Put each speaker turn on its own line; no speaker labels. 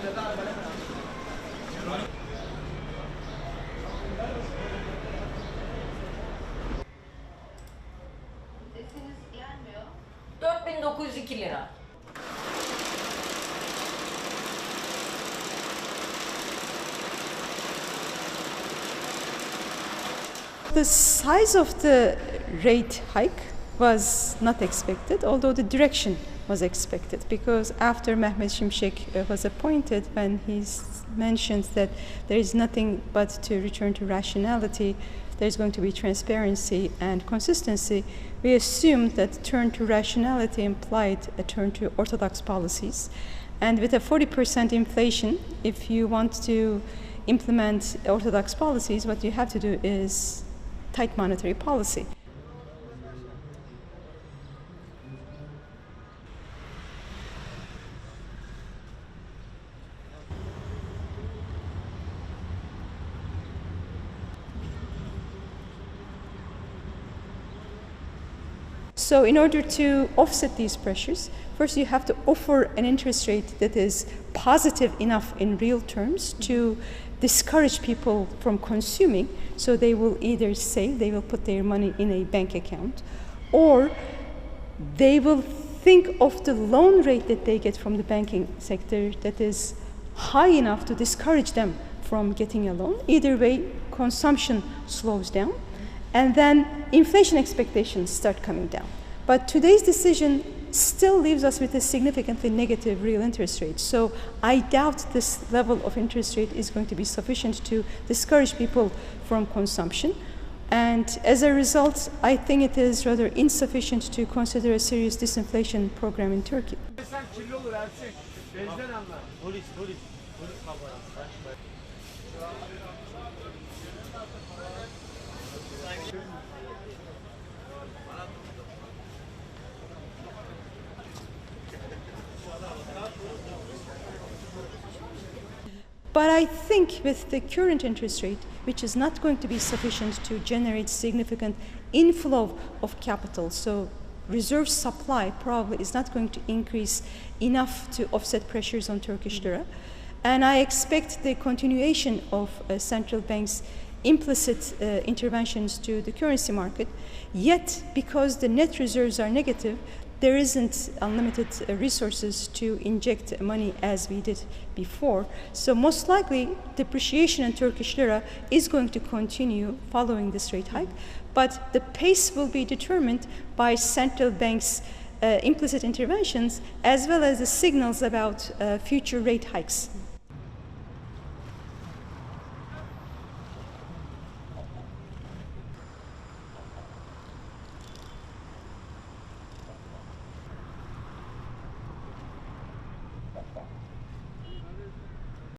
Sesiniz gelmiyor.
4.902 lira.
The size of the rate hike was not expected, although the direction was expected, because after Mehmet Simsek was appointed, when he mentions that there is nothing but to return to rationality, there's going to be transparency and consistency, we assumed that turn to rationality implied a turn to orthodox policies. And with a 40% inflation, if you want to implement orthodox policies, what you have to do is tight monetary policy. So in order to offset these pressures, first you have to offer an interest rate that is positive enough in real terms to discourage people from consuming, so they will either save, they will put their money in a bank account, or they will think of the loan rate that they get from the banking sector that is high enough to discourage them from getting a loan. Either way, consumption slows down, and then inflation expectations start coming down. But today's decision still leaves us with a significantly negative real interest rate. So I doubt this level of interest rate is going to be sufficient to discourage people from consumption. And as a result, I think it is rather insufficient to consider a serious disinflation program in Turkey. But I think with the current interest rate, which is not going to be sufficient to generate significant inflow of capital, so reserve supply probably is not going to increase enough to offset pressures on Turkish lira. And I expect the continuation of central banks' implicit interventions to the currency market. Yet, because the net reserves are negative, there isn't unlimited resources to inject money as we did before. So most likely, depreciation in Turkish lira is going to continue following this rate hike, but the pace will be determined by central banks' implicit interventions as well as the signals about future rate hikes.